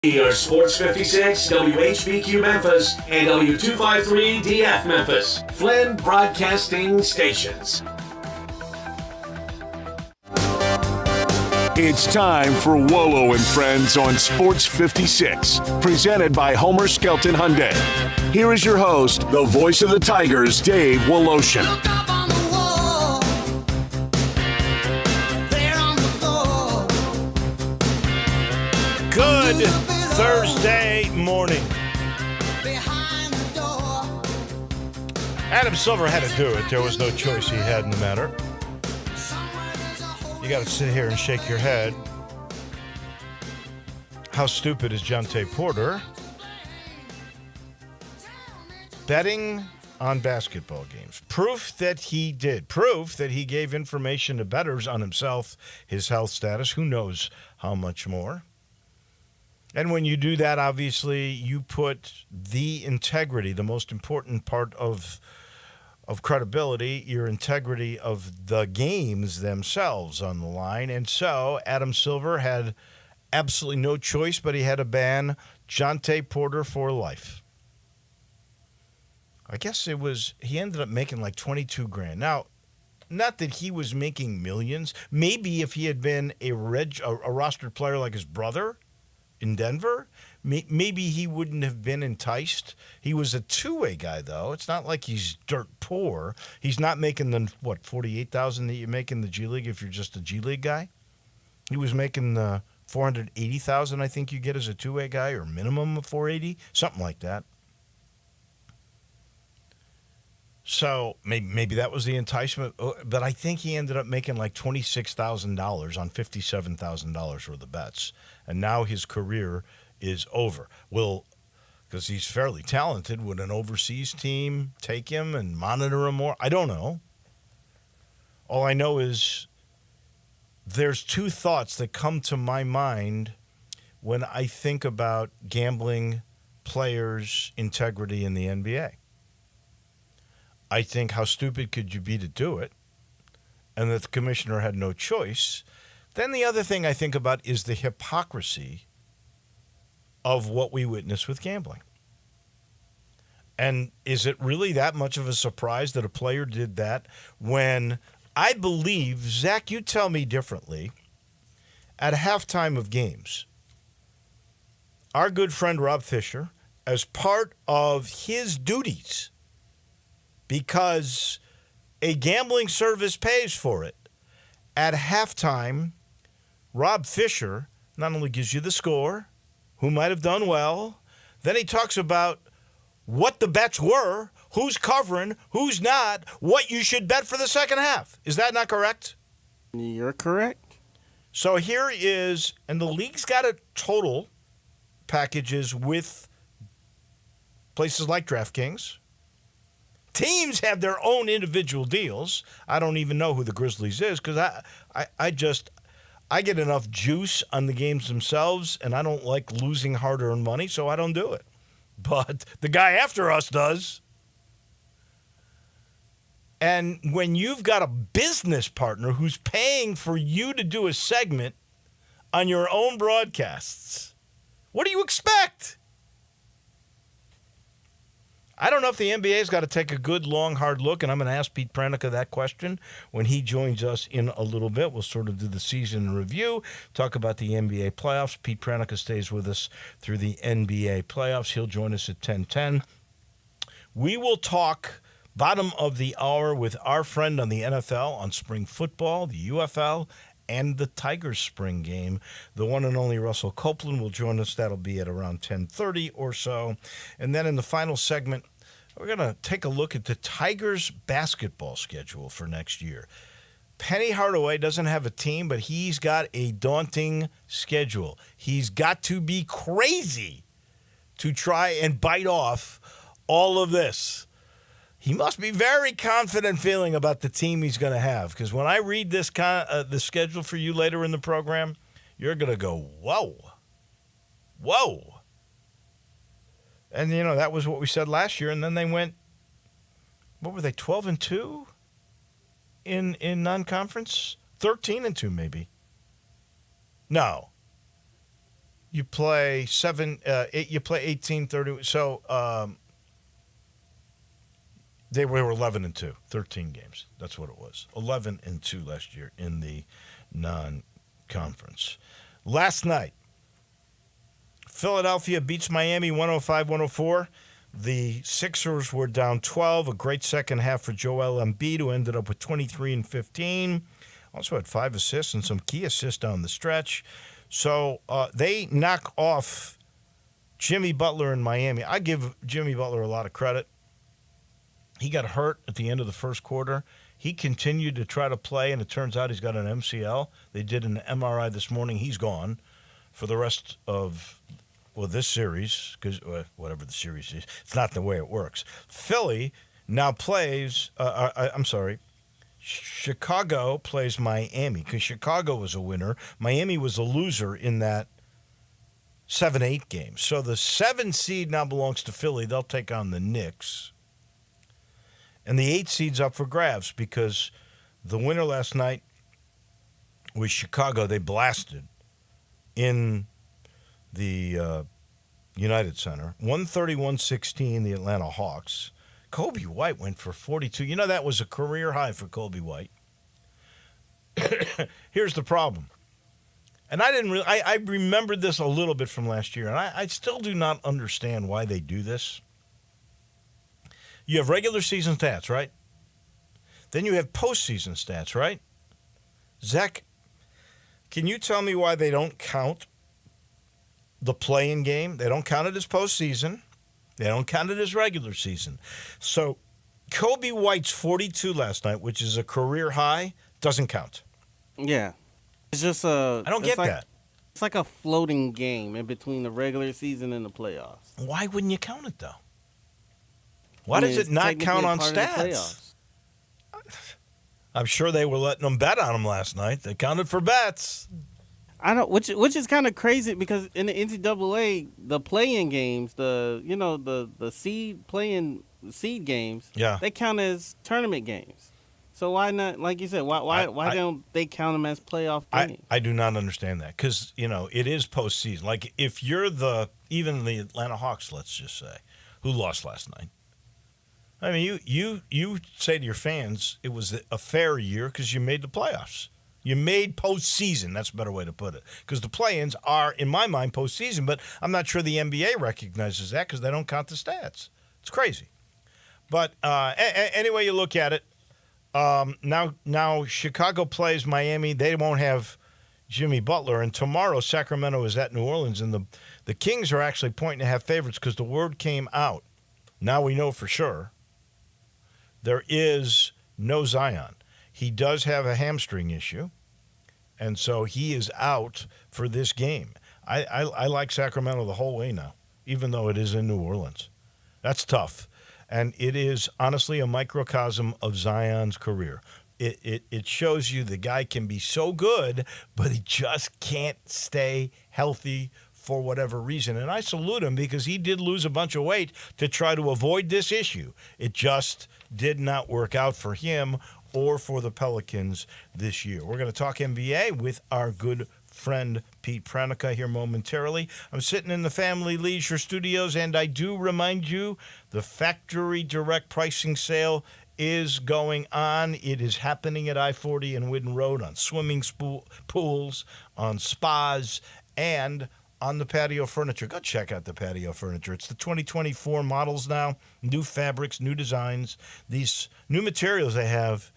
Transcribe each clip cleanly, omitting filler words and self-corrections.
Your Sports 56, WHBQ Memphis, and W253DF Memphis, Flynn Broadcasting Stations. It's time for Wolo and Friends on Sports 56, presented by Homer Skelton Hyundai. Here is your host, the voice of the Tigers, Dave Woloshin. Good Thursday morning. Adam Silver had to do it. There was no choice he had in the matter. You got to sit here and shake your head. How stupid is Jonte Porter betting on basketball games? Proof that he did. Proof that he gave information to bettors on himself, his health status, who knows how much more. And when you do that, obviously, you put the integrity, the most important part of credibility, your integrity of the games themselves on the line. And so Adam Silver had absolutely no choice, but he had to ban Jonte Porter for life. I guess he ended up making like $22,000. Now, not that he was making millions. Maybe if he had been a rostered player like his brother in Denver, maybe he wouldn't have been enticed. He was a two-way guy, though. It's not like he's dirt poor. He's not making the, $48,000 that you make in the G League if you're just a G League guy? He was making the $480,000 I think you get as a two-way guy, or minimum of $480,000, something like that. So maybe that was the enticement, but I think he ended up making like $26,000 on $57,000 worth of bets. And now his career is over. Because he's fairly talented, would an overseas team take him and monitor him more? I don't know. All I know is there's two thoughts that come to my mind when I think about gambling players' integrity in the NBA. I think, how stupid could you be to do it? And that the commissioner had no choice. Then the other thing I think about is the hypocrisy of what we witness with gambling. And is it really that much of a surprise that a player did that when I believe, Zach, you tell me differently, at halftime of games, our good friend Rob Fisher, as part of his duties, because a gambling service pays for it, at halftime, Rob Fisher not only gives you the score, who might have done well, then he talks about what the bets were, who's covering, who's not, what you should bet for the second half. Is that not correct? You're correct. So here is, and the league's got a total packages with places like DraftKings. Teams have their own individual deals. I don't even know who the Grizzlies is because I get enough juice on the games themselves, and I don't like losing hard-earned money, so I don't do it. But the guy after us does. And when you've got a business partner who's paying for you to do a segment on your own broadcasts, what do you expect? I don't know if the NBA's got to take a good, long, hard look, and I'm going to ask Pete Pranica that question when he joins us in a little bit. We'll sort of do the season review, talk about the NBA playoffs. Pete Pranica stays with us through the NBA playoffs. He'll join us at 10:10. We will talk bottom of the hour with our friend on the NFL, on spring football, the UFL, and the Tigers spring game. The one and only Russell Copeland will join us. That'll be at around 10:30 or so. And then in the final segment, we're going to take a look at the Tigers basketball schedule for next year. Penny Hardaway doesn't have a team, but he's got a daunting schedule. He's got to be crazy to try and bite off all of this. He must be very confident feeling about the team he's going to have, because when I read this the schedule for you later in the program, you're going to go, whoa. And, that was what we said last year, and then they went, what were they, 12-2 in non-conference? 13-2 maybe. No. You play 18, 30. So they were 11-2, 13 games. That's what it was. 11-2 last year in the non-conference. Last night, Philadelphia beats Miami 105-104. The Sixers were down 12. A great second half for Joel Embiid, who ended up with 23 and 15. Also had 5 assists and some key assists down the stretch. So they knock off Jimmy Butler in Miami. I give Jimmy Butler a lot of credit. He got hurt at the end of the first quarter. He continued to try to play, and it turns out he's got an MCL. They did an MRI this morning. He's gone for the rest of, this series, because whatever the series is. It's not the way it works. Philly now plays, Chicago plays Miami, because Chicago was a winner. Miami was a loser in that 7-8 game. So the 7 seed now belongs to Philly. They'll take on the Knicks. And the 8 seed's up for grabs because the winner last night was Chicago. They blasted in the United Center. 131-16, the Atlanta Hawks. Kobe White went for 42. You know, that was a career high for Kobe White. Here's the problem. And I remembered this a little bit from last year, and I still do not understand why they do this. You have regular season stats, right? Then you have postseason stats, right? Zach, can you tell me why they don't count the play-in game? They don't count it as postseason. They don't count it as regular season. So Kobe White's 42 last night, which is a career high, doesn't count. Yeah. It's just I don't get that. It's like a floating game in between the regular season and the playoffs. Why wouldn't you count it, though? Why does it not count on stats? I'm sure they were letting them bet on them last night. They counted for bets. I know, which is kind of crazy because in the NCAA, the play-in games, the seed play-in seed games, they count as tournament games. So why not, like you said, why don't they count them as playoff games? I do not understand that because it is postseason. Like if you're even the Atlanta Hawks, let's just say, who lost last night. I mean, you say to your fans it was a fair year because you made the playoffs. You made postseason. That's a better way to put it. Because the play-ins are, in my mind, postseason, but I'm not sure the NBA recognizes that because they don't count the stats. It's crazy. But anyway you look at it, now Chicago plays Miami. They won't have Jimmy Butler. And tomorrow Sacramento is at New Orleans. And the Kings are actually pointing to have favorites because the word came out. Now we know for sure. There is no Zion. He does have a hamstring issue, and so he is out for this game. I like Sacramento the whole way now, even though it is in New Orleans. That's tough, and it is honestly a microcosm of Zion's career. It shows you the guy can be so good, but he just can't stay healthy for whatever reason. And I salute him because he did lose a bunch of weight to try to avoid this issue. It just did not work out for him or for the Pelicans this year. We're going to talk NBA with our good friend Pete Pranica here momentarily. I'm sitting in the Family Leisure Studios, and I do remind you the factory direct pricing sale is going on. It is happening at I-40 and Whidden Road on swimming pools, on spas, and on the patio furniture. Go check out the patio furniture. It's the 2024 models now, new fabrics, new designs. These new materials they have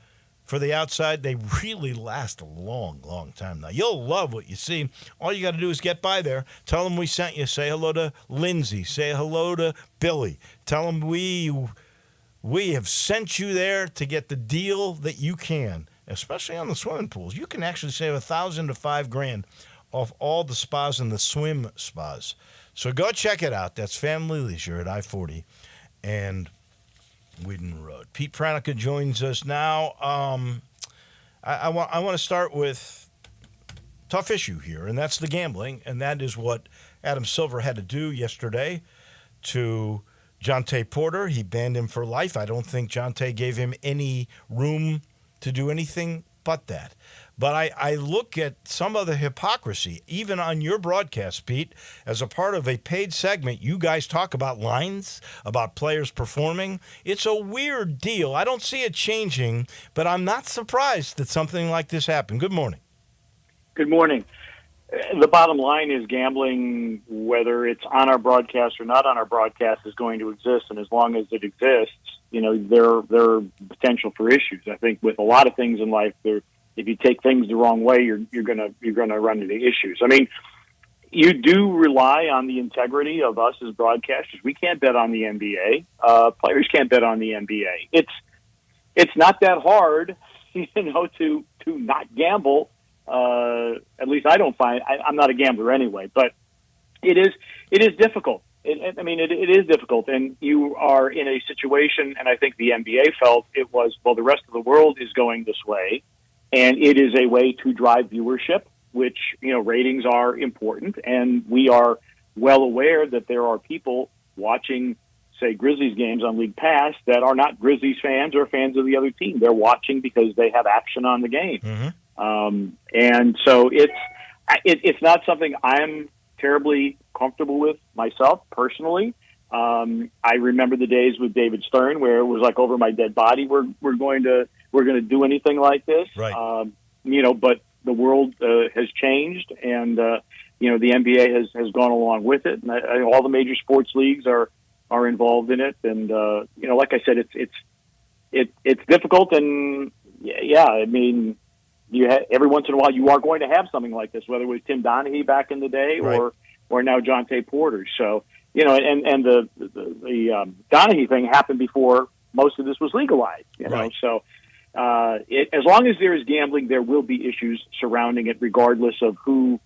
for the outside, they really last a long, long time now. You'll love what you see. All you got to do is get by there. Tell them we sent you. Say hello to Lindsay. Say hello to Billy. Tell them we have sent you there to get the deal that you can, especially on the swimming pools. You can actually save $1,000 to $5,000 off all the spas and the swim spas. So go check it out. That's Family Leisure at I-40 and Whidden Road. Pete Pranica joins us now. I want to start with a tough issue here, and that's the gambling, and that is what Adam Silver had to do yesterday to Jonte Porter. He banned him for life. I don't think Jonte gave him any room to do anything but that. But I look at some of the hypocrisy, even on your broadcast, Pete, as a part of a paid segment. You guys talk about lines, about players performing. It's a weird deal. I don't see it changing, but I'm not surprised that something like this happened. Good morning. Good morning. The bottom line is gambling, whether it's on our broadcast or not on our broadcast, is going to exist. And as long as it exists, there are potential for issues. I think with a lot of things in life, if you take things the wrong way, you're gonna run into issues. I mean, you do rely on the integrity of us as broadcasters. We can't bet on the NBA. Players can't bet on the NBA. It's not that hard, to not gamble. At least I don't find. I'm not a gambler anyway, but it is difficult. It is difficult, and you are in a situation. And I think the NBA felt it was, well, the rest of the world is going this way, and it is a way to drive viewership, which ratings are important, and we are well aware that there are people watching, say, Grizzlies games on League Pass that are not Grizzlies fans or fans of the other team. They're watching because they have action on the game. Mm-hmm. And so it's not something I'm terribly comfortable with myself personally. I remember the days with David Stern where it was like, over my dead body, we're going to do anything like this. Right. But the world has changed, and the NBA has gone along with it, and all the major sports leagues are involved in it. And like I said, it's difficult, and every once in a while you are going to have something like this, whether it was Tim Donaghy back in the day, right, or now Jonte Porter. So and the Donaghy thing happened before most of this was legalized. Right. So as long as there is gambling, there will be issues surrounding it, regardless of who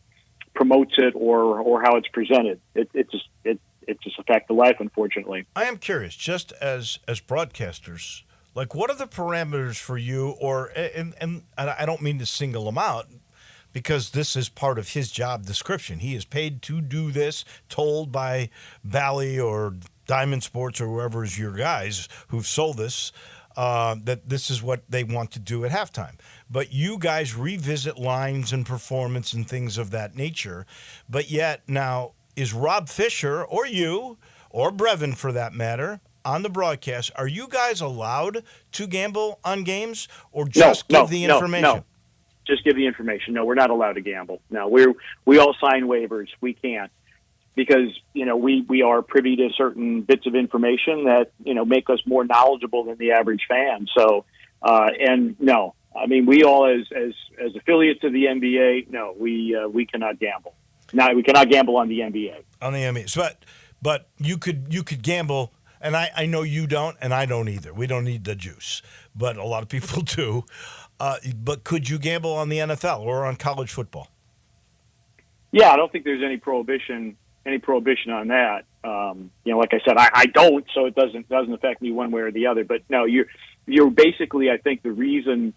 promotes it or how it's presented. It's just a fact of life, unfortunately. I am curious, just as broadcasters, like, what are the parameters for you? And I don't mean to single him out, because this is part of his job description. He is paid to do this, told by Bally or Diamond Sports or whoever is your guys who've sold this, that this is what they want to do at halftime. But you guys revisit lines and performance and things of that nature. But yet now, is Rob Fisher or you, or Brevin for that matter, on the broadcast, are you guys allowed to gamble on games, or just give the information? No, just give the information. No, we're not allowed to gamble. No, we all sign waivers. We can't, because we are privy to certain bits of information that make us more knowledgeable than the average fan. So we all as affiliates of the NBA, no, we cannot gamble. No, we cannot gamble on the NBA. On the NBA, but you could gamble. And I know you don't, and I don't either. We don't need the juice, but a lot of people do. But could you gamble on the NFL or on college football? Yeah, I don't think there's any prohibition on that. Like I said, I don't, so it doesn't affect me one way or the other. But no, you're basically, I think, the reason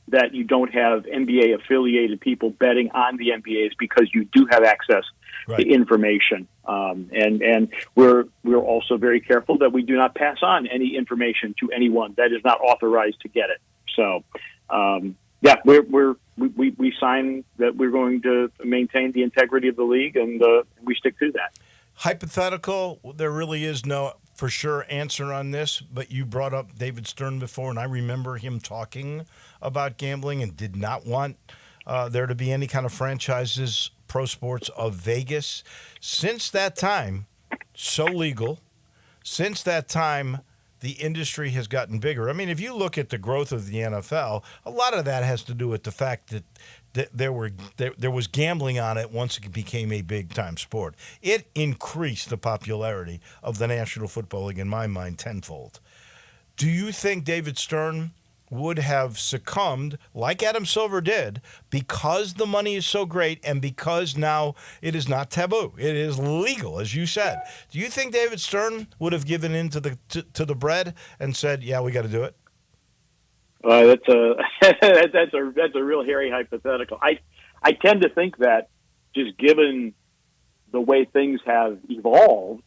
that you don't have NBA affiliated people betting on the NBA is because you do have access to information. And we're also very careful that we do not pass on any information to anyone that is not authorized to get it. So, we sign that we're going to maintain the integrity of the league, and we stick to that. Hypothetical, there really is no for sure answer on this, but you brought up David Stern before, and I remember him talking about gambling and did not want there to be any kind of franchises, pro sports of Vegas. Since that time, so legal. Since that time, the industry has gotten bigger. I mean, if you look at the growth of the NFL, a lot of that has to do with the fact that there was gambling on it once it became a big-time sport. It increased the popularity of the National Football League, in my mind, tenfold. Do you think David Stern would have succumbed, like Adam Silver did, because the money is so great and because now it is not taboo? It is legal, as you said. Do you think David Stern would have given in to the bread and said, yeah, we got to do it? That's a real hairy hypothetical. I tend to think that, just given the way things have evolved,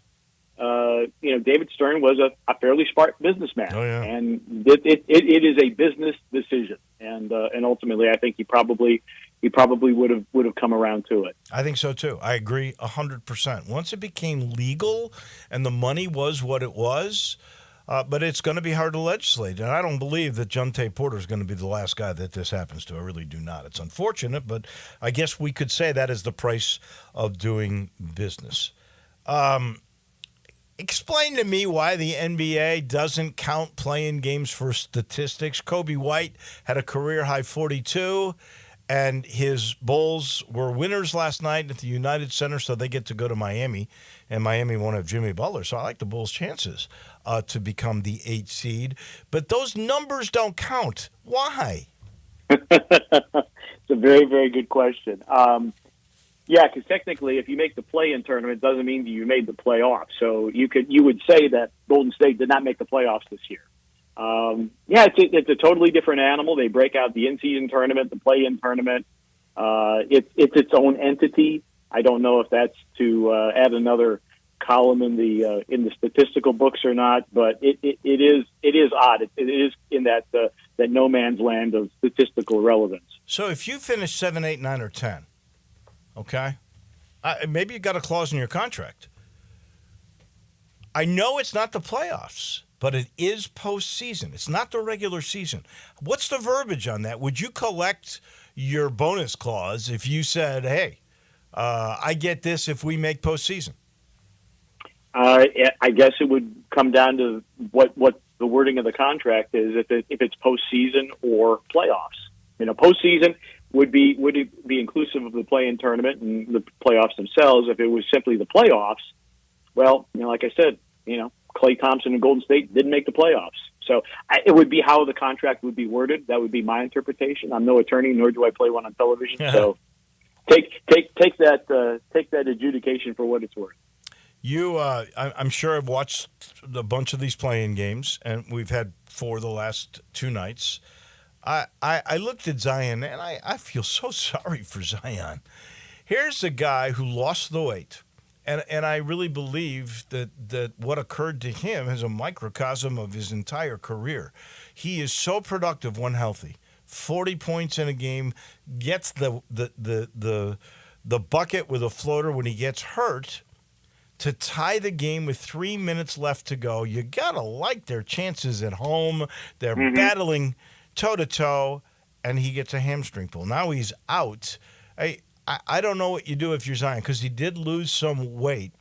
David Stern was a fairly smart businessman, and it is a business decision, and ultimately, I think he probably would have come around to it. I think so too. I agree 100%. Once it became legal and the money was what it was, but it's going to be hard to legislate, and I don't believe that Jontay Porter is going to be the last guy that this happens to. I really do not. It's unfortunate, but I guess we could say that is the price of doing business. Explain to me why the NBA doesn't count playing games for statistics. Kobe White had a career-high 42, and his Bulls were winners last night at the United Center, so they get to go to Miami, and Miami won't have Jimmy Butler. So I like the Bulls' chances to become the 8th seed. But those numbers don't count. Why? It's a very, very good question. Yeah, because technically, if you make the play-in tournament, it doesn't mean that you made the playoffs. So you would say that Golden State did not make the playoffs this year. It's a totally different animal. They break out the in-season tournament, the play-in tournament. It's its own entity. I don't know if that's to add another column in the statistical books or not, but it is odd. It is in that no man's land of statistical relevance. So if you finish 7, 8, 9, or 10. Okay? Maybe you got a clause in your contract. I know it's not the playoffs, but it is postseason. It's not the regular season. What's the verbiage on that? Would you collect your bonus clause if you said, hey, I get this if we make postseason? I guess it would come down to what the wording of the contract is, if it's postseason or playoffs. Postseason would be inclusive of the play-in tournament and the playoffs themselves. If it was simply the playoffs, well, like I said, Klay Thompson and Golden State didn't make the playoffs. So it would be how the contract would be worded. That would be my interpretation. I'm no attorney, nor do I play one on television. So take that adjudication for what it's worth. I'm sure I've watched a bunch of these play-in games, and we've had 4 the last 2 nights. I looked at Zion, and I feel so sorry for Zion. Here's a guy who lost the weight, and I really believe that what occurred to him is a microcosm of his entire career. He is so productive when healthy. 40 points in a game, gets the bucket with a floater when he gets hurt to tie the game with 3 minutes left to go. You got to like their chances at home. They're battling toe-to-toe, and he gets a hamstring pull. Now he's out. I don't know what you do if you're Zion, because he did lose some weight,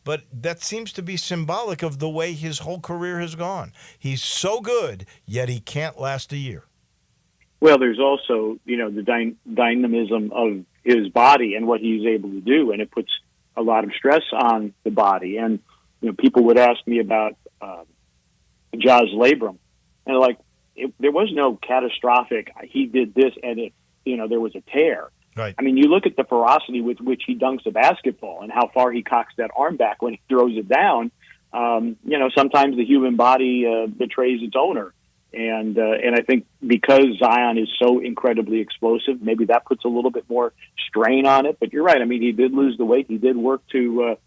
but that seems to be symbolic of the way his whole career has gone. He's so good, yet he can't last a year. Well, there's also, the dynamism of his body and what he's able to do, and it puts a lot of stress on the body. And, people would ask me about Josh Labrum, and there was no catastrophic, he did this and there was a tear. Right. I mean, you look at the ferocity with which he dunks a basketball and how far he cocks that arm back when he throws it down. Sometimes the human body betrays its owner. And I think because Zion is so incredibly explosive, maybe that puts a little bit more strain on it. But you're right. I mean, he did lose the weight. He did work to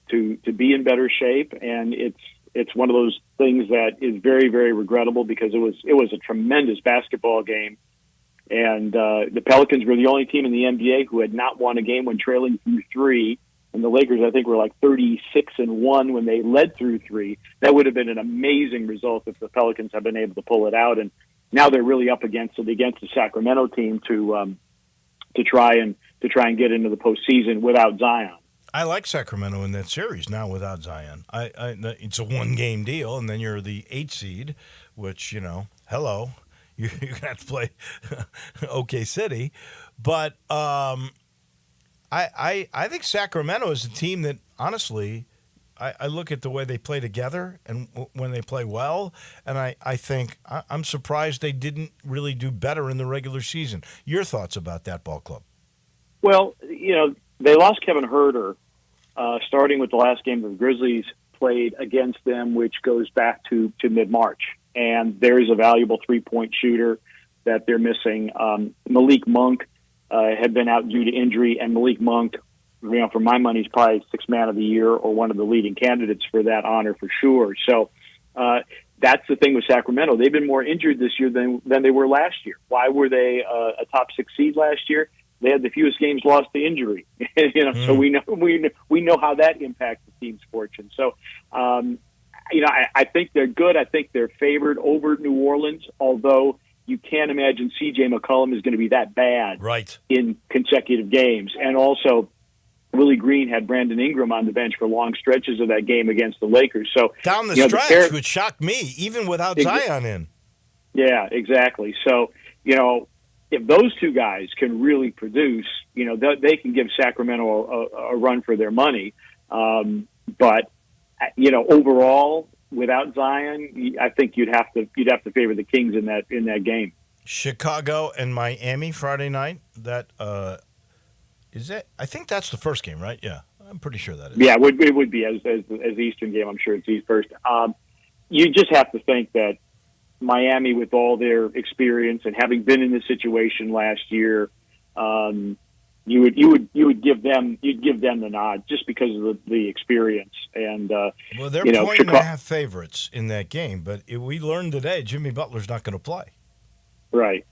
be in better shape. And it's one of those things that is very, very regrettable, because it was a tremendous basketball game. And the Pelicans were the only team in the NBA who had not won a game when trailing through 3. And the Lakers, I think, were 36-1 when they led through 3. That would have been an amazing result if the Pelicans had been able to pull it out. And now they're really up against the Sacramento team to try and get into the postseason without Zion. I like Sacramento in that series now without Zion. It's a 1-game deal, and then you're the 8th seed, which, hello. You're going to have to play OK City. But I think Sacramento is a team that, honestly, I look at the way they play together and when they play well, and I think I'm surprised they didn't really do better in the regular season. Your thoughts about that ball club? Well, they lost Kevin Huerter, starting with the last game the Grizzlies played against them, which goes back to mid-March. And there is a valuable 3-point shooter that they're missing. Malik Monk had been out due to injury, and Malik Monk for my money, he's probably sixth man of the year or one of the leading candidates for that honor for sure. So that's the thing with Sacramento. They've been more injured this year than they were last year. Why were they a top 6 seed last year? They had the fewest games lost to injury. So we know how that impacts the team's fortune. So, I think they're good. I think they're favored over New Orleans, although you can't imagine C.J. McCollum is going to be that bad in consecutive games. And also, Willie Green had Brandon Ingram on the bench for long stretches of that game against the Lakers. So down the stretch, which shocked me, even without Zion in. Yeah, exactly. So, if those two guys can really produce, they can give Sacramento a run for their money. But overall, without Zion, I think you'd have to favor the Kings in that game. Chicago and Miami Friday night. That is it. I think that's the first game, right? Yeah, I'm pretty sure that is. Yeah, it would be as the Eastern game. I'm sure it's East first. You just have to think that Miami, with all their experience and having been in this situation last year, you would give them the nod just because of the experience. And well, they're 1.5 favorites in that game, but we learned today Jimmy Butler's not going to play. Right.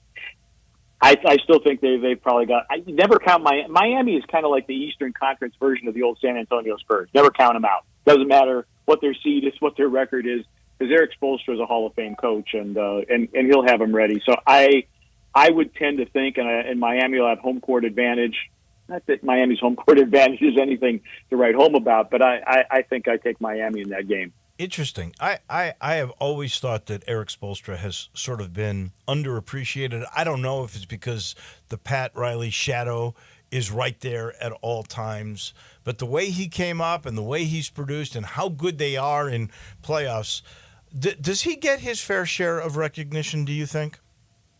I still think they've probably got. I never count Miami is kind of like the Eastern Conference version of the old San Antonio Spurs. Never count them out. Doesn't matter what their seed is, what their record is, because Eric Spoelstra is a Hall of Fame coach, and he'll have them ready. So I would tend to think, and Miami will have home court advantage. Not that Miami's home court advantage is anything to write home about, but I think I take Miami in that game. Interesting. I have always thought that Eric Spoelstra has sort of been underappreciated. I don't know if it's because the Pat Riley shadow is right there at all times, but the way he came up and the way he's produced and how good they are in playoffs, does he get his fair share of recognition, do you think?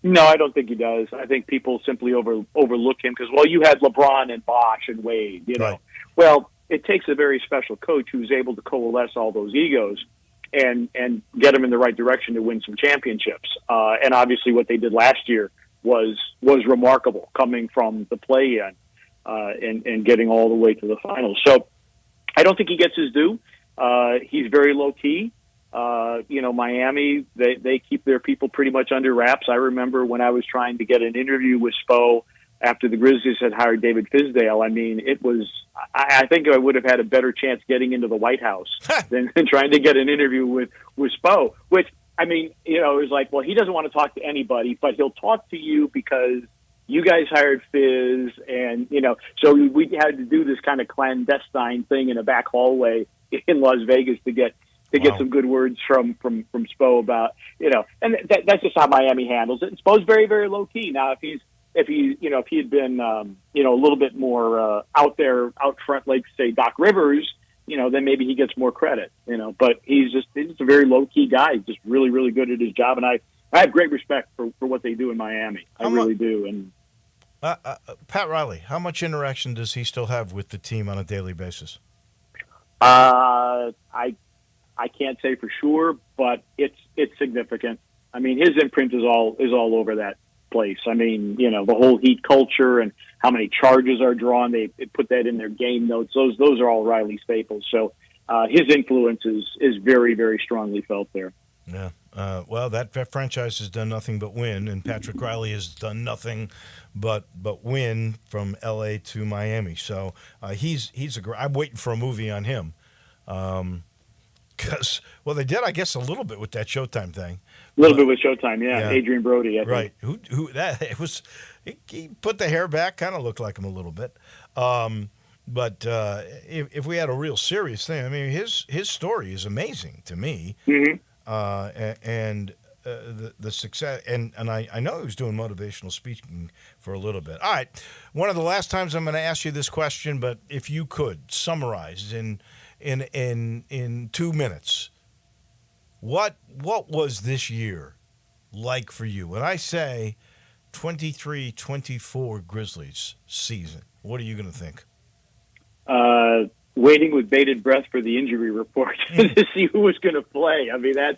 No, I don't think he does. I think people simply overlook him because, you had LeBron and Bosh and Wade, Right. Well, it takes a very special coach who's able to coalesce all those egos and get them in the right direction to win some championships. And obviously what they did last year was remarkable, coming from the play-in and getting all the way to the finals. So I don't think he gets his due. He's very low-key. Miami, they keep their people pretty much under wraps. I remember when I was trying to get an interview with Spo after the Grizzlies had hired David Fizdale. I mean, I think I would have had a better chance getting into the White House than trying to get an interview with Spo, which, I mean, it was like, well, he doesn't want to talk to anybody, but he'll talk to you because you guys hired Fizz, and, so we had to do this kind of clandestine thing in a back hallway in Las Vegas to get some good words from Spo about, and that's just how Miami handles it. And Spo's very, very low key. Now, if he had been, a little bit more out front, like say Doc Rivers, then maybe he gets more credit, but he's just a very low key guy, just really, really good at his job. And I have great respect for what they do in Miami. I really do. And Pat Riley, how much interaction does he still have with the team on a daily basis? I can't say for sure, but it's significant. I mean, his imprint is all over that place. I mean, the whole Heat culture and how many charges are drawn. They put that in their game notes. Those are all Riley staples. So his influence is very, very strongly felt there. Yeah. Well, that franchise has done nothing but win, and Patrick Riley has done nothing but win from L.A. to Miami. So he's I'm waiting for a movie on him. Because, they did, I guess, a little bit with that Showtime thing. A little bit with Showtime, yeah. Adrian Brody, I think. Right. Who that it was? He put the hair back, kind of looked like him a little bit. But if we had a real serious thing, I mean, his story is amazing to me. Mm-hmm. And the success, and I know he was doing motivational speaking for a little bit. All right, one of the last times I'm going to ask you this question, but if you could summarize in 2 minutes, what was this year like for you? When I say 23-24 Grizzlies season, what are you going to think? Waiting with bated breath for the injury report to see who was going to play. I mean, that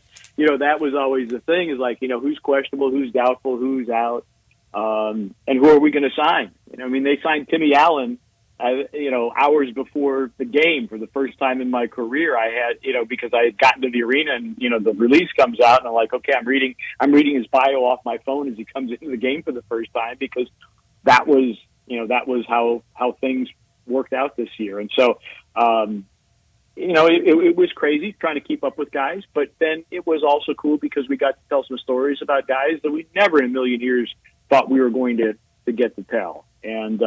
was always the thing, is like, who's questionable, who's doubtful, who's out, and who are we going to sign? I mean, they signed Timmy Allen hours before the game for the first time in my career, I had, because I had gotten to the arena and, the release comes out and I'm like, okay, I'm reading his bio off my phone as he comes into the game for the first time, because that was how things worked out this year. And so, it was crazy trying to keep up with guys, but then it was also cool because we got to tell some stories about guys that we never in a million years thought we were going to get to tell. And,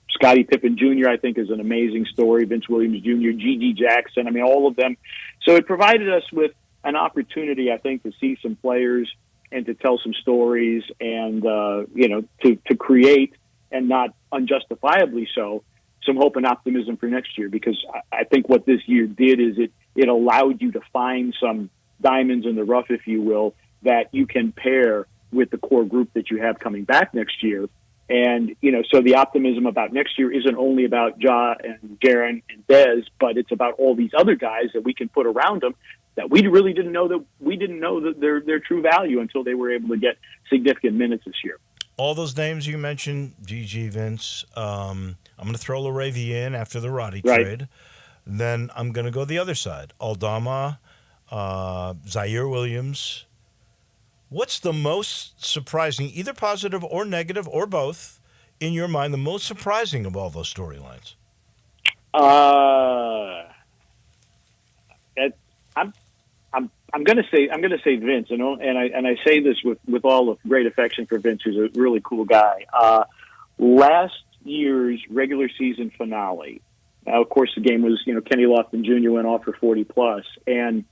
Scottie Pippen Jr., I think, is an amazing story. Vince Williams Jr., G.G. Jackson, all of them. So it provided us with an opportunity, I think, to see some players and to tell some stories and, to create, and not unjustifiably so, some hope and optimism for next year. Because I think what this year did is it allowed you to find some diamonds in the rough, if you will, that you can pair with the core group that you have coming back next year. And, so the optimism about next year isn't only about Ja and Jaren and Dez, but it's about all these other guys that we can put around them that we really didn't know that their true value until they were able to get significant minutes this year. All those names you mentioned, GG, Vince, I'm going to throw LaRavie in after the Roddy trade. Then I'm going to go the other side. Aldama, Zaire Williams. What's the most surprising, either positive or negative or both, in your mind, the most surprising of all those storylines? I'm going to say Vince, and I say this with all of great affection for Vince, who's a really cool guy. Last year's regular season finale. Now, of course, the game was, Kenny Lofton Jr. went off for 40 plus, and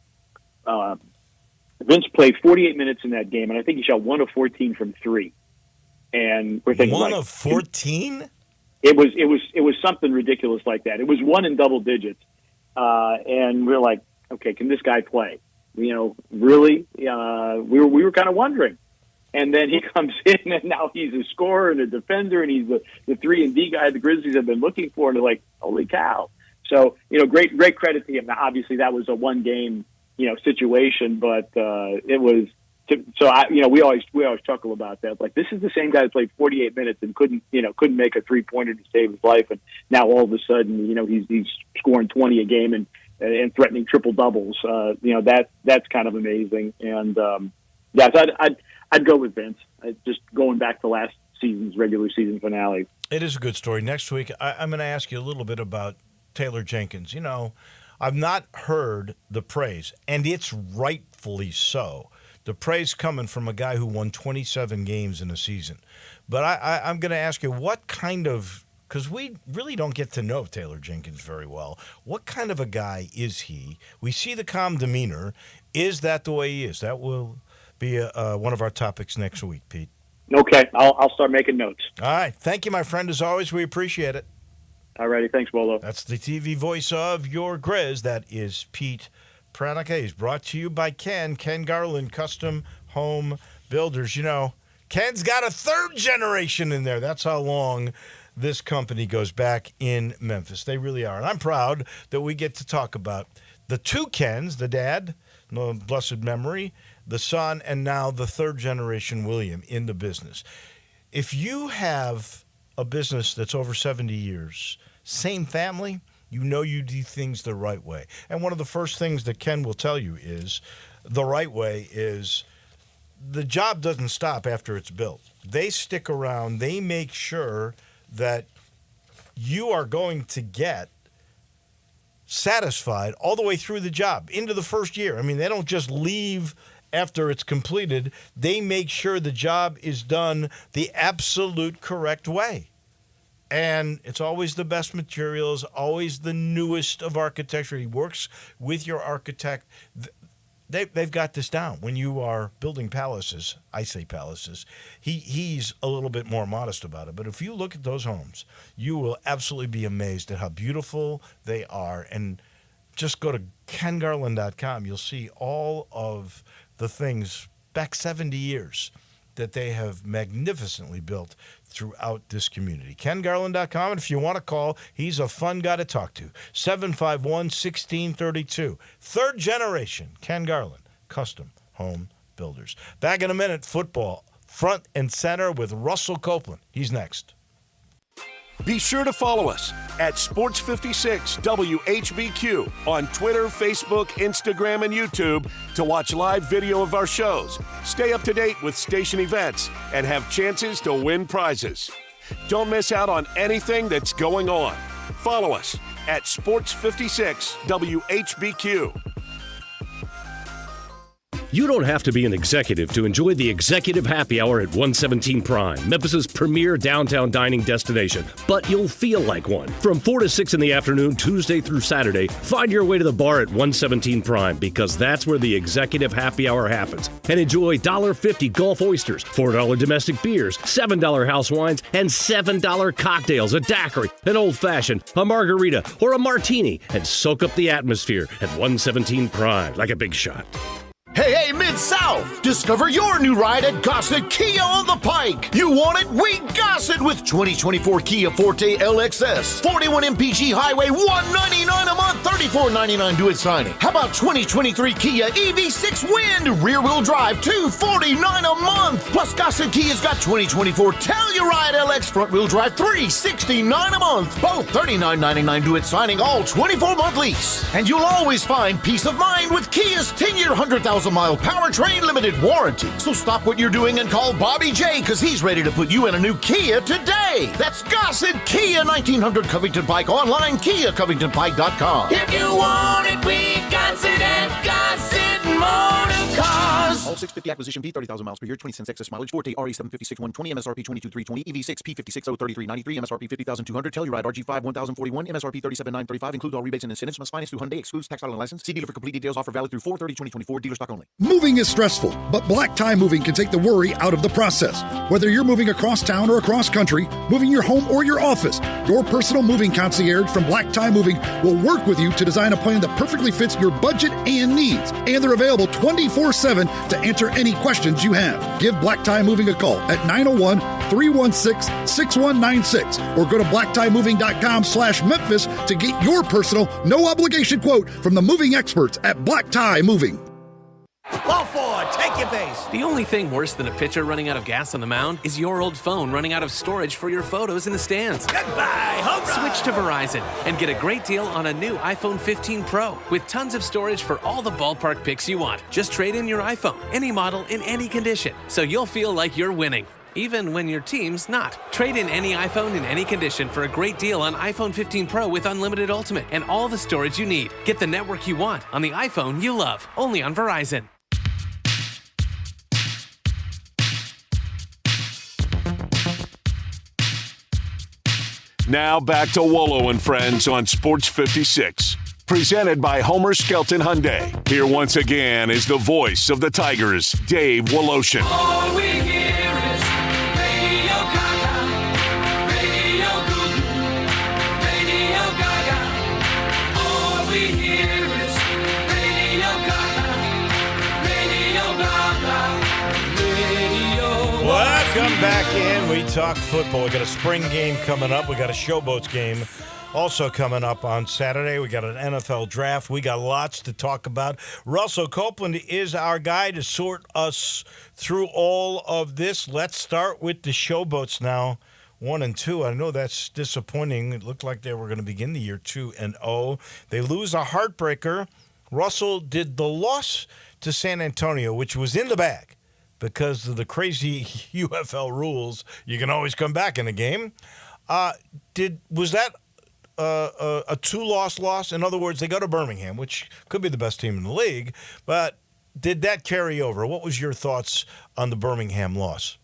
Vince played 48 minutes in that game, and I think he shot 1 of 14 from 3. And we're thinking 1 of 14? It was something ridiculous like that. It was 1 in double digits, and we're like, okay, can this guy play? Really? We were kind of wondering. And then he comes in, and now he's a scorer and a defender, and he's the 3-and-D guy the Grizzlies have been looking for, and they're like, holy cow. So, great credit to him. Now, obviously, that was a one-game situation, but it was. We always chuckle about that. Like, this is the same guy that played 48 minutes and couldn't make a 3-pointer to save his life, and now all of a sudden, he's scoring 20 a game and threatening triple doubles. That's kind of amazing. And I'd go with Vince. Just going back to last season's regular season finale. It is a good story. Next week, I'm going to ask you a little bit about Taylor Jenkins. I've not heard the praise, and it's rightfully so. The praise coming from a guy who won 27 games in a season. But I'm going to ask you, what kind of, because we really don't get to know Taylor Jenkins very well, what kind of a guy is he? We see the calm demeanor. Is that the way he is? That will be one of our topics next week, Pete. Okay, I'll start making notes. All right. Thank you, my friend. As always, we appreciate it. All righty. Thanks, Wolo. That's the TV voice of your Grizz. That is Pete Pranica. He's brought to you by Ken Garland, Custom Home Builders. Ken's got a third generation in there. That's how long this company goes back in Memphis. They really are. And I'm proud that we get to talk about the two Kens, the dad, no blessed memory, the son, and now the third generation William in the business. If you have a business that's over 70 years, same family, you do things the right way. And one of the first things that Ken will tell you is the right way is the job doesn't stop after it's built. They stick around. They make sure that you are going to get satisfied all the way through the job, into the first year. They don't just leave after it's completed. They make sure the job is done the absolute correct way. And it's always the best materials, always the newest of architecture. He works with your architect. They've got this down. When you are building palaces, I say palaces, he's a little bit more modest about it. But if you look at those homes, you will absolutely be amazed at how beautiful they are. And just go to kengarland.com. You'll see all of the things back 70 years that they have magnificently built throughout this community. KenGarland.com, and if you want to call, he's a fun guy to talk to. 751-1632. Third generation, Ken Garland, Custom Home Builders. Back in a minute, football, front and center with Russell Copeland. He's next. Be sure to follow us at Sports56 WHBQ on Twitter, Facebook, Instagram, and YouTube to watch live video of our shows, stay up to date with station events, and have chances to win prizes. Don't miss out on anything that's going on. Follow us at Sports56 WHBQ. You don't have to be an executive to enjoy the Executive Happy Hour at 117 Prime, Memphis's premier downtown dining destination, but you'll feel like one. From 4 to 6 in the afternoon, Tuesday through Saturday, find your way to the bar at 117 Prime because that's where the Executive Happy Hour happens. And enjoy $1.50 Gulf oysters, $4 domestic beers, $7 house wines, and $7 cocktails, a daiquiri, an old-fashioned, a margarita, or a martini, and soak up the atmosphere at 117 Prime like a big shot. Hey, Mid-South! Discover your new ride at Gossett Kia on the Pike. You want it? We Gossett with 2024 Kia Forte LXS. 41 MPG Highway, $199 a month, $34.99 due at signing. How about 2023 Kia EV6 Wind, rear-wheel drive, $249 a month. Plus, Gossett Kia's got 2024 Telluride LX front-wheel drive, $369 a month. Both $39.99 due at signing, all 24-month lease. And you'll always find peace of mind with Kia's 10-year, 100,000-mile powertrain limited warranty. So stop what you're doing and call Bobby J, because he's ready to put you in a new Kia today. That's Gossett Kia, 1900 Covington Pike, online, KiaCovingtonPike.com. If you want it, we Gossett at Gossett Motor Cars. All 650 acquisition P, 30,000 miles per year, 20 cents excess mileage, Forte RE756 120, MSRP 22,320, EV6 P56 03393, MSRP 50,200, Telluride RG5 1041, MSRP 37,935, includes all rebates and incentives, must finance through Hyundai, excludes tax, title, and license. See dealer for complete details. Offer valid through 4/30/2024, dealer stock only. Moving is stressful, but Black Tie Moving can take the worry out of the process. Whether you're moving across town or across country, moving your home or your office, your personal moving concierge from Black Tie Moving will work with you to design a plan that perfectly fits your budget and needs. And they're available 24/7 to answer any questions you have. Give Black Tie Moving a call at 901-316-6196 or go to blacktiemoving.com/Memphis to get your personal, no obligation quote from the moving experts at Black Tie Moving. Ball forward, take your base. The only thing worse than a pitcher running out of gas on the mound is your old phone running out of storage for your photos in the stands. Goodbye, home run. Switch to Verizon and get a great deal on a new iPhone 15 Pro with tons of storage for all the ballpark pics you want. Just trade in your iPhone, any model, in any condition, so you'll feel like you're winning, even when your team's not. Trade in any iPhone in any condition for a great deal on iPhone 15 Pro with unlimited Ultimate and all the storage you need. Get the network you want on the iPhone you love, only on Verizon. Now back to Wolo and Friends on Sports 56. Presented by Homer Skelton Hyundai. Here once again is the voice of the Tigers, Dave Woloshin. All we hear is Radio Gaga, Radio Goo Goo, Radio Gaga. All we hear is Radio Gaga, Radio Gaga, Radio. Welcome back in. We talk football. We got a spring game coming up. We got a Showboats game also coming up on Saturday. We got an NFL draft. We got lots to talk about. Russell Copeland is our guy to sort us through all of this. Let's start with the Showboats now. 1-2. I know that's disappointing. It looked like they were going to begin the year 2-0. They lose a heartbreaker. Russell, did the loss to San Antonio, which was in the bag because of the crazy UFL rules, you can always come back in a game. Was that a two-loss loss? In other words, they go to Birmingham, which could be the best team in the league, but did that carry over? What was your thoughts on the Birmingham loss?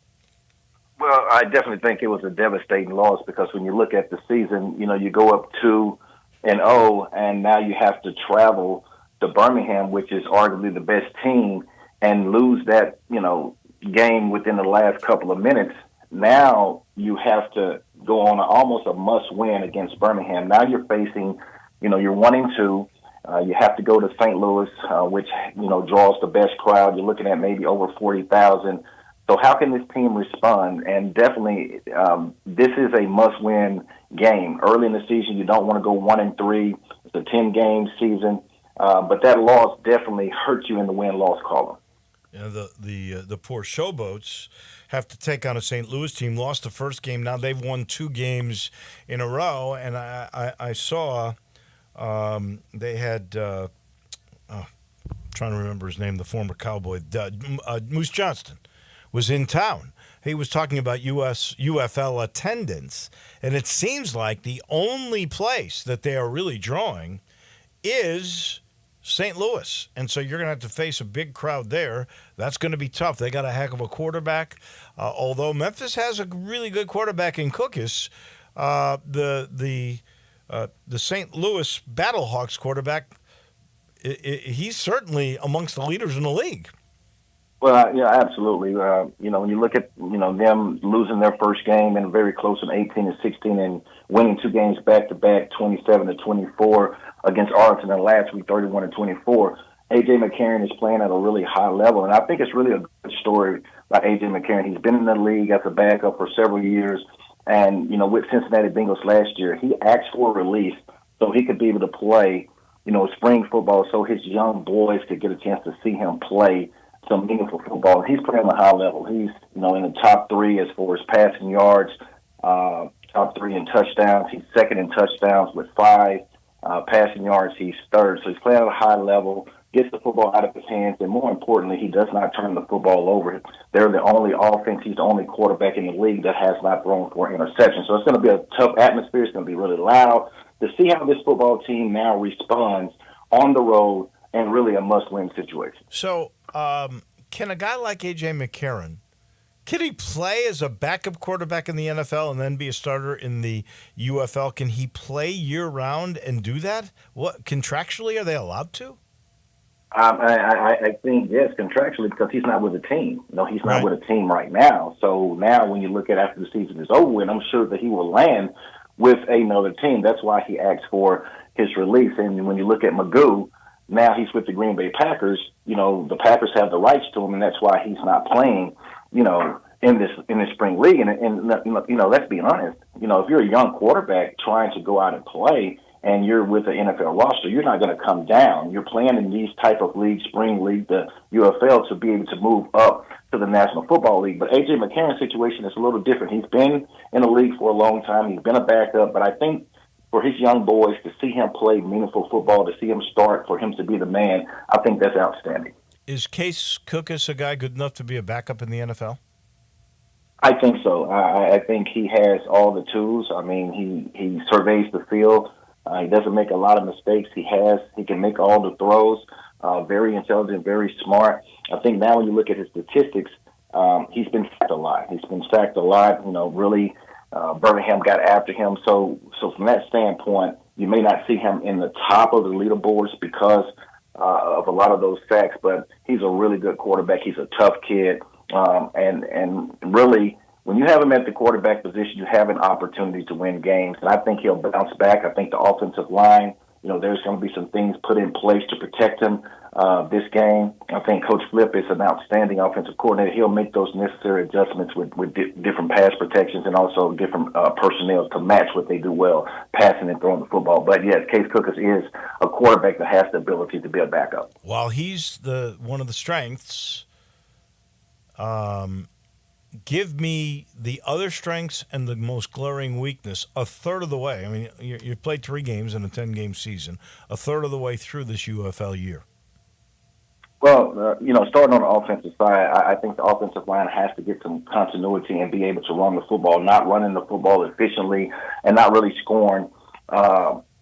Well, I definitely think it was a devastating loss because when you look at the season, you go up 2-0, and now you have to travel to Birmingham, which is arguably the best team, and lose that, game within the last couple of minutes. Now you have to go on almost a must-win against Birmingham. Now you're facing, you're 1-2. You have to go to St. Louis, which, draws the best crowd. You're looking at maybe over 40,000. So how can this team respond? And definitely this is a must-win game. Early in the season, you don't want to go 1-3. It's a 10-game season. But that loss definitely hurt you in the win-loss column. The poor Showboats have to take on a St. Louis team. Lost the first game. Now they've won 2 games in a row. And I saw they had trying to remember his name, the former Cowboy, Moose Johnston, was in town. He was talking about UFL attendance, and it seems like the only place that they are really drawing is St. Louis. And so you're going to have to face a big crowd there. That's going to be tough. They got a heck of a quarterback. Although Memphis has a really good quarterback in Cookus, the St. Louis Battlehawks quarterback, he's certainly amongst the leaders in the league. Well, yeah, absolutely. When you look at, them losing their first game and very close in 18-16 and winning 2 games back-to-back, 27-24 against Arlington, and last week 31-24, A.J. McCarron is playing at a really high level. And I think it's really a good story by A.J. McCarron. He's been in the league as a backup for several years. And, with Cincinnati Bengals last year, he asked for a release so he could be able to play, spring football so his young boys could get a chance to see him play some meaningful football. He's playing at a high level. He's, in the top 3 as far as passing yards, top 3 in touchdowns. He's second in touchdowns with 5 passing yards. He's third. So he's playing at a high level, gets the football out of his hands, and more importantly, he does not turn the football over. They're the only offense. He's the only quarterback in the league that has not thrown for an interception. So it's going to be a tough atmosphere. It's going to be really loud. To see how this football team now responds on the road and really a must-win situation. So can a guy like A.J. McCarron, can he play as a backup quarterback in the NFL and then be a starter in the UFL? Can he play year-round and do that? What contractually, are they allowed to? I think, yes, contractually, because he's not with a team. He's not with a team right now. So now when you look at after the season is over with, I'm sure that he will land with another team. That's why he asked for his release. And when you look at Magoo, now he's with the Green Bay Packers. The Packers have the rights to him, and that's why he's not playing, in this spring league. And let's be honest. If you're a young quarterback trying to go out and play, and you're with the NFL roster, you're not going to come down. You're playing in these type of leagues, spring league, the UFL, to be able to move up to the National Football League. But A.J. McCarron's situation is a little different. He's been in the league for a long time. He's been a backup, but I think for his young boys to see him play meaningful football, to see him start, for him to be the man, I think that's outstanding. Is Case Cookus a guy good enough to be a backup in the NFL? I think so. I think he has all the tools. I mean, he surveys the field. He doesn't make a lot of mistakes. He can make all the throws. Very intelligent, very smart. I think now when you look at his statistics, he's been sacked a lot. Really, Birmingham got after him. So from that standpoint, you may not see him in the top of the leaderboards because of a lot of those sacks, but he's a really good quarterback. He's a tough kid. And really, when you have him at the quarterback position, you have an opportunity to win games. And I think he'll bounce back. I think the offensive line, there's going to be some things put in place to protect him this game. I think Coach Flip is an outstanding offensive coordinator. He'll make those necessary adjustments with different pass protections and also different personnel to match what they do well, passing and throwing the football. But, yes, Case Cookus is a quarterback that has the ability to be a backup. While he's one of the strengths, give me the other strengths and the most glaring weakness a third of the way. I mean, you played 3 games in a 10-game season, a third of the way through this UFL year. Well, starting on the offensive side, I think the offensive line has to get some continuity and be able to run the football, not running the football efficiently and not really scoring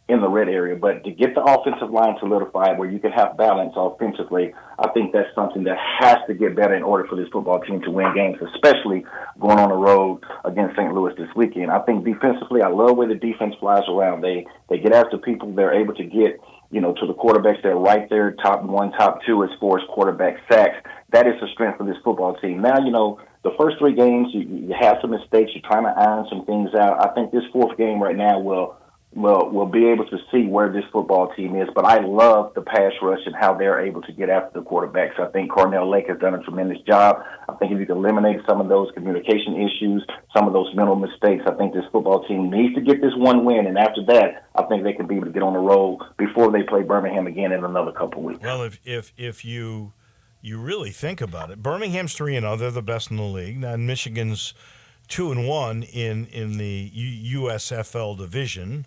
in the red area. But to get the offensive line solidified where you can have balance offensively, I think that's something that has to get better in order for this football team to win games, especially going on the road against St. Louis this weekend. I think defensively, I love where the defense flies around. They get after people. They're able to get, to the quarterbacks. They're right there, top 1, top 2 as far as quarterback sacks. That is the strength of this football team. Now, the first 3 games, you have some mistakes. You're trying to iron some things out. I think this 4th game right now will be able to see where this football team is. But I love the pass rush and how they're able to get after the quarterbacks. I think Cornell Lake has done a tremendous job. I think if you can eliminate some of those communication issues, some of those mental mistakes, I think this football team needs to get this one win. And after that, I think they can be able to get on the road before they play Birmingham again in another couple of weeks. Well, if you you really think about it. Birmingham's 3-0. They're the best in the league. Now, Michigan's 2-1 in the USFL division.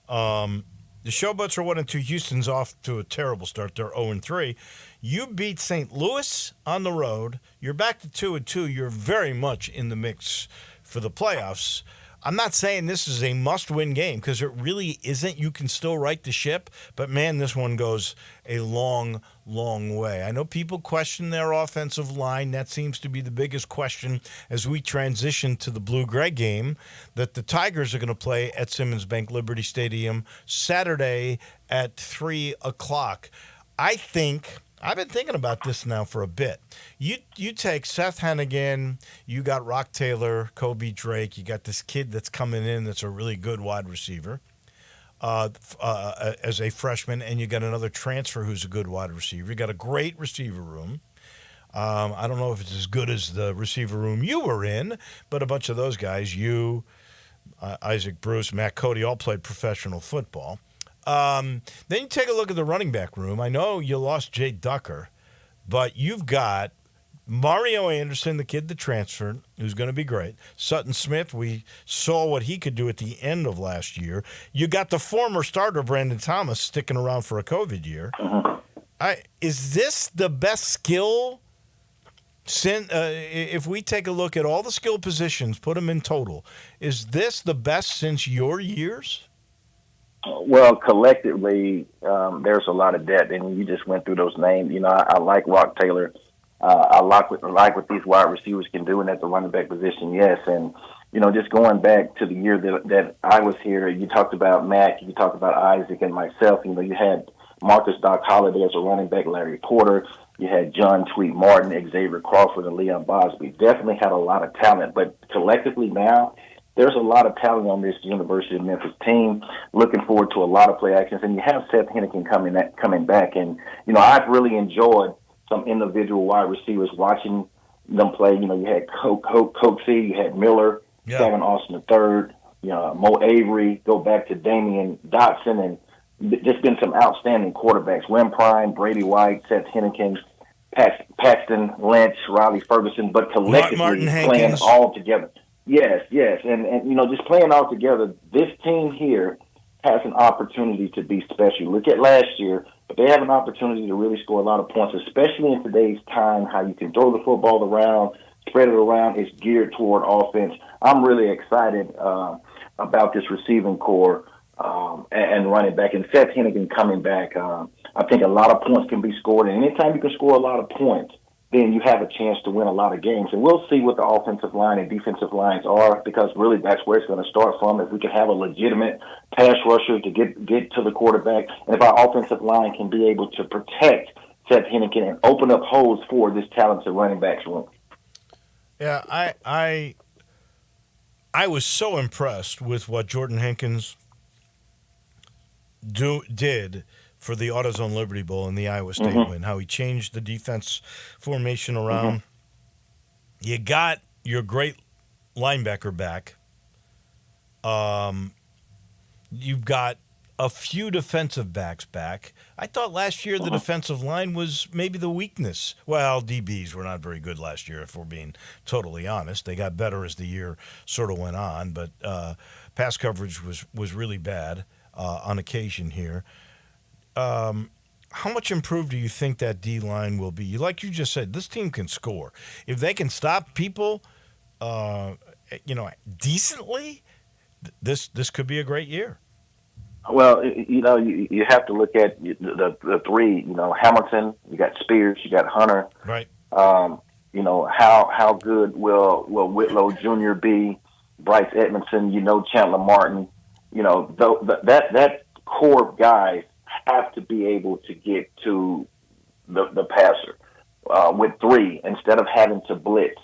The Showboats are 1-2. Houston's off to a terrible start. They're 0-3. You beat St. Louis on the road. You're back to 2-2. You're very much in the mix for the playoffs. I'm not saying this is a must-win game because it really isn't. You can still right the ship, but, man, this one goes a long, long way. I know people question their offensive line. That seems to be the biggest question as we transition to the Blue-Gray game that the Tigers are going to play at Simmons Bank Liberty Stadium Saturday at 3 o'clock. I've been thinking about this now for a bit. You take Seth Hennigan, you got Rock Taylor, Kobe Drake, you got this kid that's coming in that's a really good wide receiver as a freshman, and you got another transfer who's a good wide receiver. You got a great receiver room. I don't know if it's as good as the receiver room you were in, but a bunch of those guys, Isaac Bruce, Matt Cody, all played professional football. Then you take a look at the running back room. I know you lost Jay Ducker, but you've got Mario Anderson, the kid that transferred, who's going to be great. Sutton Smith, we saw what he could do at the end of last year. You got the former starter, Brandon Thomas, sticking around for a COVID year. Is this the best skill? If we take a look at all the skill positions, put them in total, is this the best since your years? Well, collectively, there's a lot of depth, and you just went through those names. I like Rock Taylor. I like what these wide receivers can do, and at the running back position, yes. And just going back to the year that I was here, you talked about Mac, you talked about Isaac, and myself. You had Marcus Doc Holliday as a running back, Larry Porter. You had John Tweet Martin, Xavier Crawford, and Leon Bosby. Definitely had a lot of talent, but collectively now, there's a lot of talent on this University of Memphis team. Looking forward to a lot of play actions. And you have Seth Hennigan coming back. And, I've really enjoyed some individual wide receivers watching them play. You had Coxie, you had Miller, Kevin Austin III, Mo Avery, go back to Damian Dotson, and just been some outstanding quarterbacks. Wim Prime, Brady White, Seth Hennigan, Paxton Lynch, Riley Ferguson, but collectively playing all together. Yes. And just playing all together, this team here has an opportunity to be special. Look at last year, but they have an opportunity to really score a lot of points, especially in today's time, how you can throw the football around, spread it around. It's geared toward offense. I'm really excited about this receiving core and running back. And Seth Hennigan coming back, I think a lot of points can be scored. And anytime you can score a lot of points, then you have a chance to win a lot of games. And we'll see what the offensive line and defensive lines are, because really that's where it's going to start from. If we can have a legitimate pass rusher to get to the quarterback, and if our offensive line can be able to protect Seth Hennigan and open up holes for this talented running backs room. Yeah, I was so impressed with what Jordan Hankins did for the AutoZone Liberty Bowl and the Iowa State win, how he changed the defense formation around. You got your great linebacker back. You've got a few defensive backs back. I thought last year the defensive line was maybe the weakness. Well, DBs were not very good last year, if we're being totally honest. They got better as the year sort of went on, but pass coverage was really bad on occasion here. How much improved do you think that D-line will be? Like you just said, this team can score. If they can stop people, decently, this could be a great year. Well, you have to look at the three. Hamilton, you got Spears, you got Hunter. Right. How good will Whitlow Jr. be? Bryce Edmondson, Chandler Martin. That core of guys have to be able to get to the passer with three instead of having to blitz.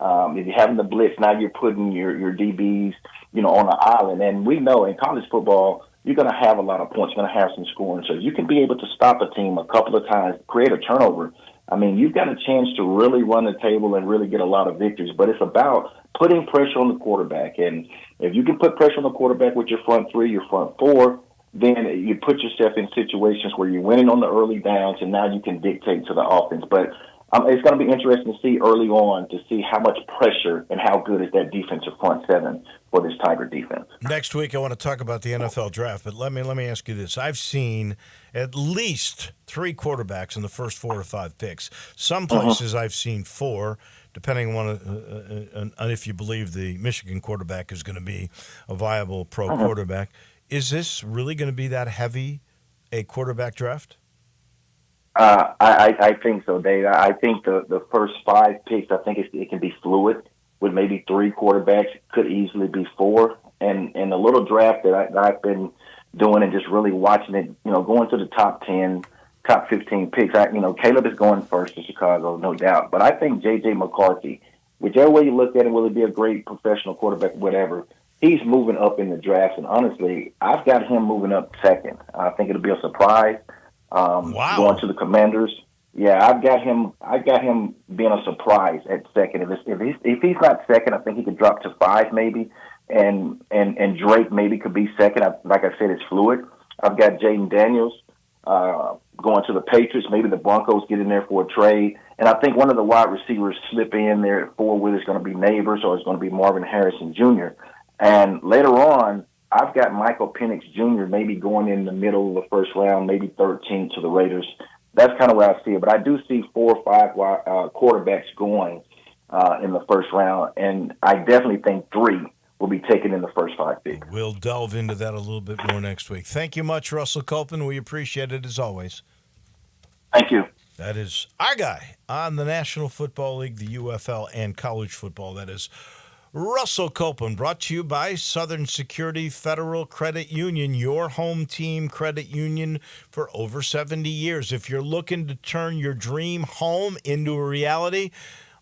If you're having to blitz, now you're putting your DBs, on an island. And we know in college football, you're going to have a lot of points, you're going to have some scoring. So you can be able to stop a team a couple of times, create a turnover. I mean, you've got a chance to really run the table and really get a lot of victories. But it's about putting pressure on the quarterback. And if you can put pressure on the quarterback with your front three, your front four, then you put yourself in situations where you're winning on the early downs, and now you can dictate to the offense. But It's going to be interesting to see early on to see how much pressure and how good is that defensive front seven for this Tiger defense. Next week, I want to talk about the NFL draft, but let me ask you this. I've seen at least 3 quarterbacks in the first 4 or 5 picks. Some places I've seen 4, depending on if you believe the Michigan quarterback is going to be a viable pro quarterback. Is this really going to be that heavy a quarterback draft? I think so, Dave. I think the first 5 picks, I think it can be fluid with maybe 3 quarterbacks, could easily be 4. And the little draft that I've been doing and just really watching it, going to the top 10, top 15 picks. Caleb is going first to Chicago, no doubt. But I think J.J. McCarthy, whichever way you look at it, will it be a great professional quarterback, whatever, he's moving up in the draft. And honestly, I've got him moving up second. I think it'll be a surprise. Going to the Commanders. Yeah, I've got him being a surprise at second. If he's not second, I think he could drop to 5 maybe, and Drake maybe could be second. Like I said, it's fluid. I've got Jaden Daniels going to the Patriots. Maybe the Broncos get in there for a trade, and I think one of the wide receivers slip in there at 4, whether it's going to be Neighbors or it's going to be Marvin Harrison Jr. And later on, I've got Michael Penix Jr. maybe going in the middle of the first round, maybe 13 to the Raiders. That's kind of where I see it. But I do see 4 or 5 quarterbacks going in the first round, and I definitely think 3 will be taken in the first 5 picks. We'll delve into that a little bit more next week. Thank you much, Russell Copeland. We appreciate it as always. Thank you. That is our guy on the National Football League, the UFL, and college football. That is Russell Copeland, brought to you by Southern Security Federal Credit Union, your home team credit union for over 70 years. If you're looking to turn your dream home into a reality,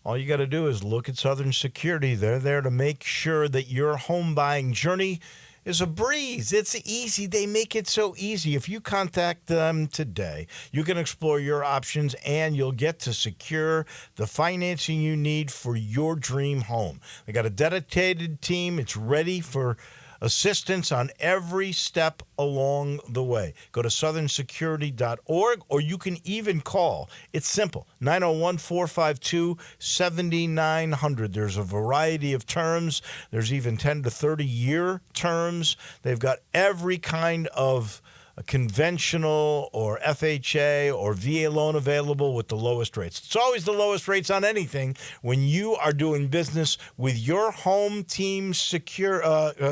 all you got to do is look at Southern Security. They're there to make sure that your home buying journey is a breeze. It's easy. They make it so easy. If you contact them today, you can explore your options and you'll get to secure the financing you need for your dream home. They got a dedicated team. It's ready for assistance on every step along the way. Go to southernsecurity.org, or you can even call. It's simple, 901-452-7900. There's a variety of terms. There's even 10 to 30-year terms. They've got every kind of a conventional or FHA or VA loan available with the lowest rates. It's always the lowest rates on anything when you are doing business with your home team secure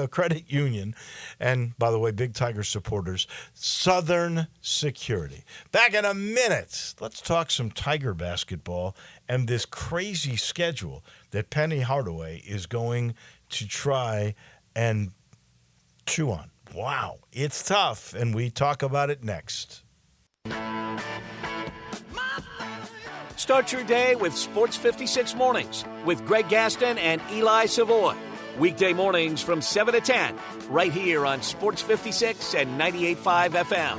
credit union. And by the way, Big Tiger supporters, Southern Security. Back in a minute, let's talk some Tiger basketball and this crazy schedule that Penny Hardaway is going to try and chew on. Wow, it's tough, and we talk about it next. Start your day with Sports 56 Mornings with Greg Gaston and Eli Savoy. Weekday mornings from 7 to 10, right here on Sports 56 and 98.5 FM.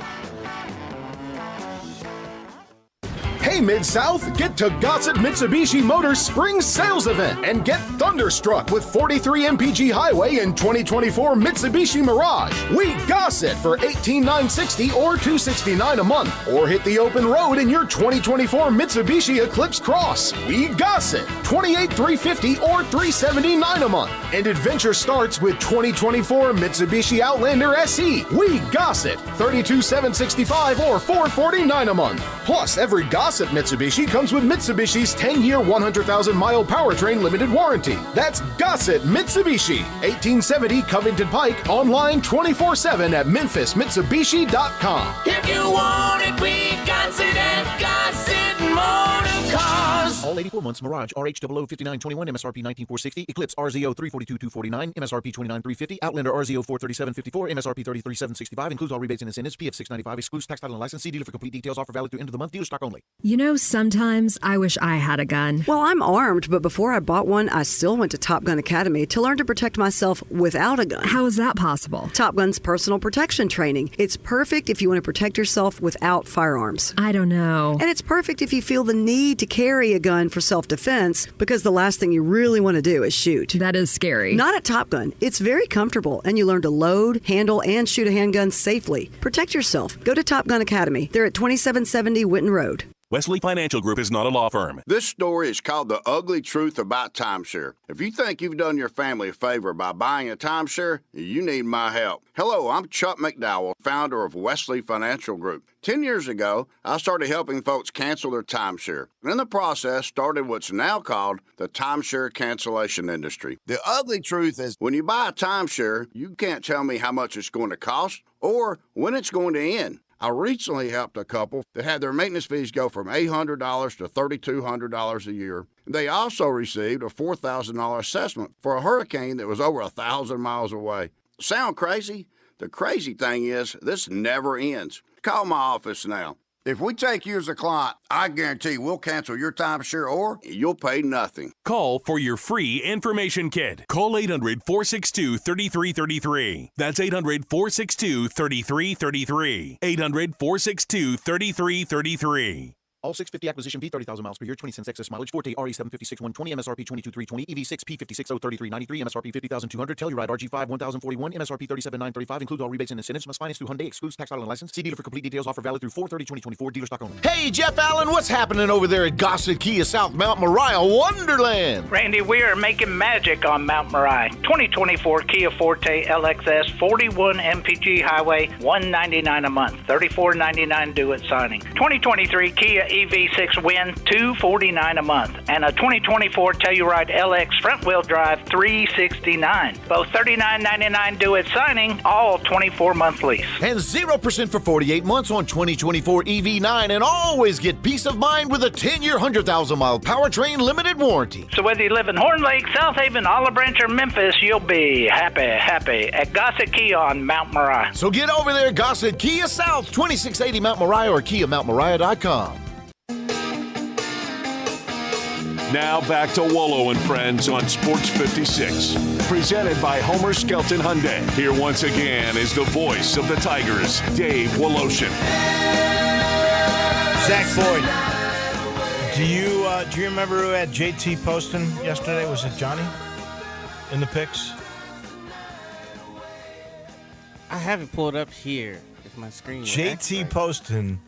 Hey Mid-South, get to Gossett Mitsubishi Motors Spring Sales Event and get thunderstruck with 43 MPG Highway and 2024 Mitsubishi Mirage. We Gossett for $18,960 or $269 a month, or hit the open road in your 2024 Mitsubishi Eclipse Cross. We Gossett $28,350 or $379 a month, and adventure starts with 2024 Mitsubishi Outlander SE. We Gossett $32,765 or $449 a month. Plus, every Gossett Mitsubishi comes with Mitsubishi's 10-year, 100,000-mile powertrain limited warranty. That's Gossett Mitsubishi, 1870 Covington Pike, online 24/7 at memphismitsubishi.com. If you want it, we got it at Gossett Motor Cars. All 84 months Mirage RH 005921 MSRP 19460, Eclipse RZO 342249 MSRP 29350, Outlander RZO 43754 MSRP 33765, includes all rebates and incentives. PF 695 excludes tax, title, and license. See dealer for complete details. Offer valid through end of the month. Dealer stock only. You know, sometimes I wish I had a gun. Well, I'm armed, but before I bought one, I still went to Top Gun Academy to learn to protect myself without a gun. How is that possible? Top Gun's personal protection training. It's perfect if you want to protect yourself without firearms. I don't know. And it's perfect if you feel the need to carry a gun for self-defense, because the last thing you really want to do is shoot. That is scary. Not at Top Gun. It's very comfortable, and you learn to load, handle, and shoot a handgun safely. Protect yourself. Go to Top Gun Academy. They're at 2770 Winton Road. Wesley Financial Group is not a law firm. This story is called The Ugly Truth About Timeshare. If you think you've done your family a favor by buying a timeshare, you need my help. Hello, I'm Chuck McDowell, founder of Wesley Financial Group. 10 years ago, I started helping folks cancel their timeshare. And in the process, started what's now called the timeshare cancellation industry. The ugly truth is when you buy a timeshare, you can't tell me how much it's going to cost or when it's going to end. I recently helped a couple that had their maintenance fees go from $800 to $3,200 a year. They also received a $4,000 assessment for a hurricane that was over 1,000 miles away. Sound crazy? The crazy thing is, this never ends. Call my office now. If we take you as a client, I guarantee we'll cancel your timeshare or you'll pay nothing. Call for your free information kit. Call 800-462-3333. That's 800-462-3333. 800-462-3333. All 650 acquisition P 30,000 miles per year, 20 cents excess mileage, Forte RE756 120, MSRP 22,320, EV6 P56 03393, MSRP 50,200, Telluride RG5 1041, MSRP 37,935, includes all rebates and incentives, must finance through Hyundai, excludes tax title and license. See dealer for complete details, offer valid through 4/30/2024, dealer stock only. Hey, Jeff Allen, what's happening over there at Gossett Kia South Mount Moriah Wonderland? Randy, we are making magic on Mount Moriah. 2024 Kia Forte LXS, 41 MPG Highway, $199 a month, $34.99 due at signing. 2023 Kia EV6 Win, $249 a month, and a 2024 Telluride LX front-wheel drive, $369. Both $39.99 due at signing, all 24-month lease. And 0% for 48 months on 2024 EV9, and always get peace of mind with a 10-year, 100,000-mile powertrain limited warranty. So whether you live in Horn Lake, South Haven, Olive Branch, or Memphis, you'll be happy at Gossett Kia on Mount Moriah. So get over there, Gossett Kia South, 2680 Mount Moriah or KiaMountMoriah.com. Now back to Wolo and Friends on Sports 56. Presented by Homer Skelton Hyundai. Here once again is the voice of the Tigers, Dave Woloshin. Zach Boyd, do you remember who had JT posting yesterday? Was it Johnny in the picks? I have it pulled up here if my screen. JT Poston.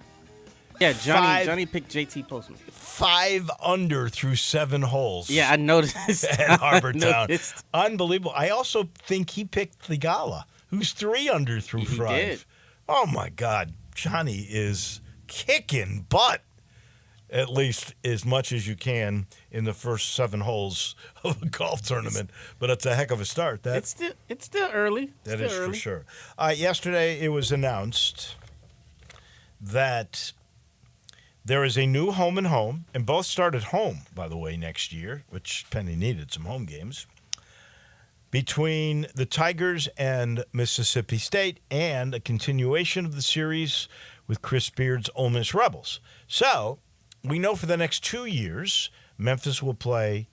Yeah, Johnny picked JT Postman. 5 under through 7 holes. Yeah, I noticed. At Harbortown. Unbelievable. I also think he picked Thigala, who's 3 under through 5. Did. Oh, my God. Johnny is kicking butt, at least as much as you can in the first 7 holes of a golf tournament. But it's a heck of a start. It's still early. That is for sure. Yesterday, it was announced that there is a new home and home, and both start at home, by the way, next year, which Penny needed some home games, between the Tigers and Mississippi State, and a continuation of the series with Chris Beard's Ole Miss Rebels. So we know for the next 2 years, Memphis will play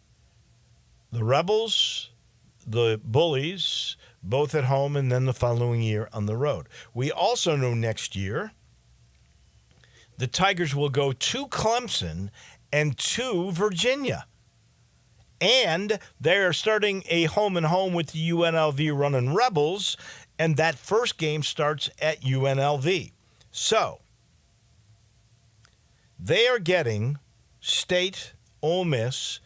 the Rebels, the Bullies, both at home, and then the following year on the road. We also know next year the Tigers will go to Clemson and to Virginia. And they're starting a home and home with the UNLV running Rebels, and that first game starts at UNLV. So they are getting State, Ole Miss,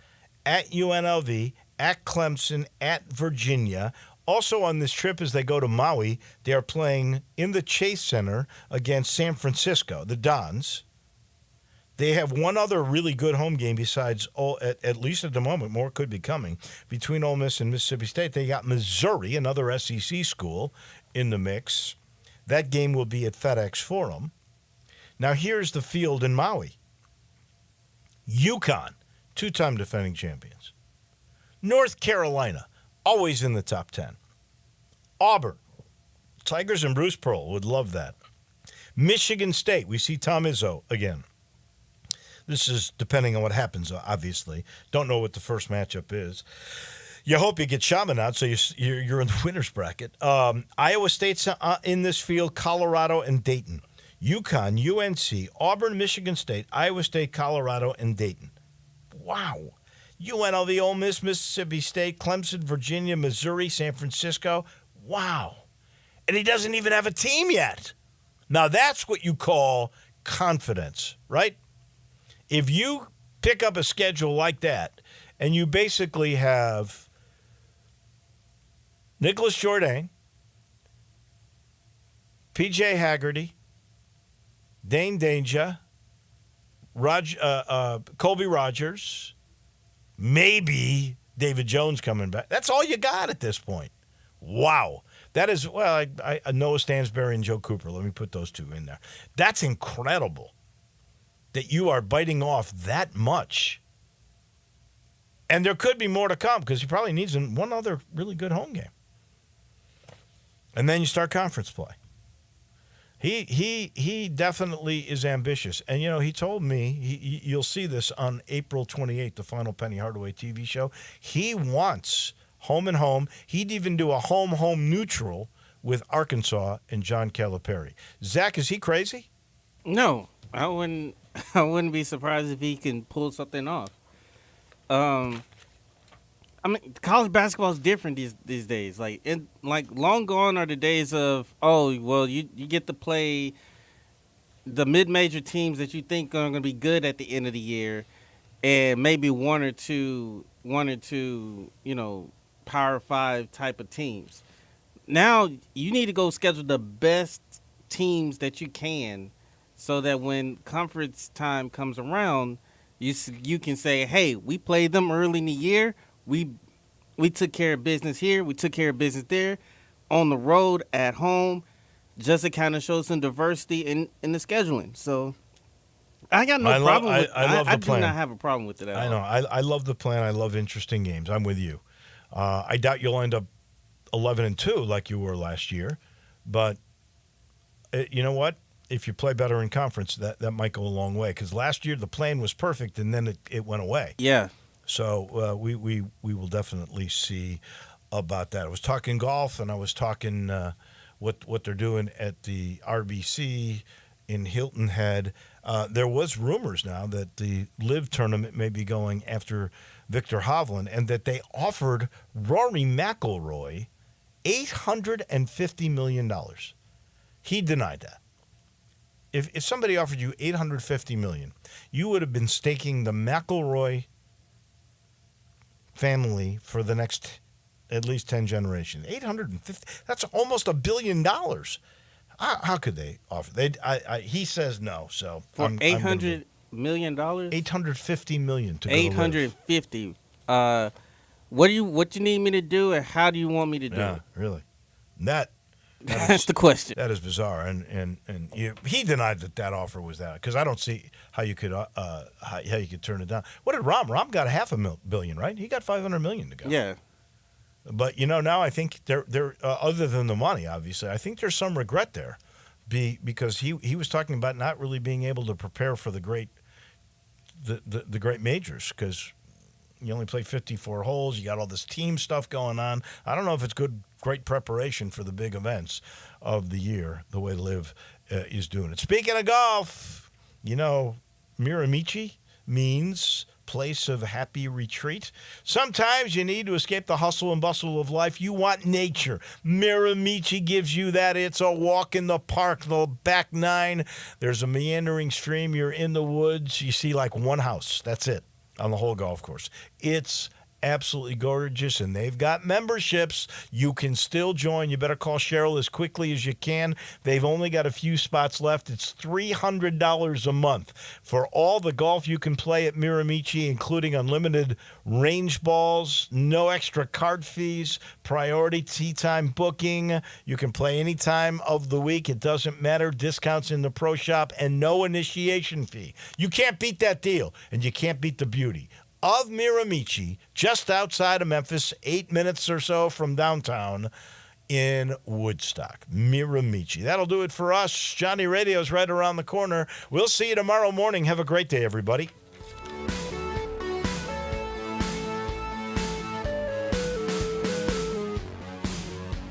at UNLV, at Clemson, at Virginia. Also on this trip, as they go to Maui, they are playing in the Chase Center against San Francisco, the Dons. They have one other really good home game besides, at least at the moment, more could be coming, between Ole Miss and Mississippi State. They got Missouri, another SEC school, in the mix. That game will be at FedEx Forum. Now here's the field in Maui. UConn, 2-time defending champions. North Carolina, always in the top 10. Auburn, Tigers and Bruce Pearl would love that. Michigan State, we see Tom Izzo again. This is depending on what happens, obviously. Don't know what the first matchup is. You hope you get Shaman out, so you're in the winner's bracket. Iowa State's in this field, Colorado and Dayton. UConn, UNC, Auburn, Michigan State, Iowa State, Colorado, and Dayton. Wow. UNLV, Ole Miss, Mississippi State, Clemson, Virginia, Missouri, San Francisco. Wow. And he doesn't even have a team yet. Now, that's what you call confidence, right? If you pick up a schedule like that, and you basically have Nicholas Jourdain, P.J. Haggerty, Dane Danger, Colby Rogers, maybe David Jones coming back. That's all you got at this point. Wow. That is, well, I Noah Stansberry and Joe Cooper. Let me put those two in there. That's incredible that you are biting off that much. And there could be more to come because he probably needs one other really good home game. And then you start conference play. He definitely is ambitious. And, he told me, you'll see this on April 28th, the final Penny Hardaway TV show. He wants home and home. He'd even do a home neutral with Arkansas and John Calipari. Zach, is he crazy? No, I wouldn't be surprised if he can pull something off. College basketball is different these days. Long gone are the days of, you get to play the mid-major teams that you think are going to be good at the end of the year, and maybe one or two, Power 5 type of teams. Now you need to go schedule the best teams that you can, so that when conference time comes around, you can say, hey, we played them early in the year. We took care of business here. We took care of business there, on the road, at home, just to kind of show some diversity in the scheduling. So I got no problem with it. I do not have a problem with it at all. I know. I love the plan. I love interesting games. I'm with you. I doubt you'll end up 11-2 like you were last year. But you know what? If you play better in conference, that might go a long way. Because last year the plan was perfect, and then it went away. Yeah. So we will definitely see about that. I was talking golf, and I was talking what they're doing at the RBC in Hilton Head. There was rumors now that the LIV tournament may be going after Victor Hovland, and that they offered Rory McIlroy $850 million. He denied that. If somebody offered you $850 million, you would have been staking the McIlroy family for the next at least 10 generations. $850, that's almost $1 billion. How could they offer? He says no. So for $800 million, $850 million to go $850. What you need me to do, and how do you want me to do it? Really, that's the question. That is bizarre, and he denied that offer was that, because I don't see how you could how you could turn it down. What did Rahm? Rahm got $500 million, right? He got $500 million to go. Yeah. But now I think there other than the money, obviously, I think there's some regret there, because he was talking about not really being able to prepare for the great majors, because you only play 54 holes. You got all this team stuff going on. I don't know if it's great preparation for the big events of the year, the way LIV is doing it. Speaking of golf, Miramichi means place of happy retreat. Sometimes you need to escape the hustle and bustle of life. You want nature. Miramichi gives you that. It's a walk in the park, the back nine. There's a meandering stream. You're in the woods. You see like one house. That's it on the whole golf course. It's absolutely gorgeous, and they've got memberships. You can still join. You better call Cheryl as quickly as you can. They've only got a few spots left. It's $300 a month for all the golf you can play at Miramichi, including unlimited range balls, no extra card fees, priority tee time booking. You can play any time of the week. It doesn't matter. Discounts in the pro shop and no initiation fee. You can't beat that deal, and you can't beat the beauty of Miramichi, just outside of Memphis, 8 minutes or so from downtown in Woodstock. Miramichi. That'll do it for us. Johnny Radio's right around the corner. We'll see you tomorrow morning. Have a great day, everybody.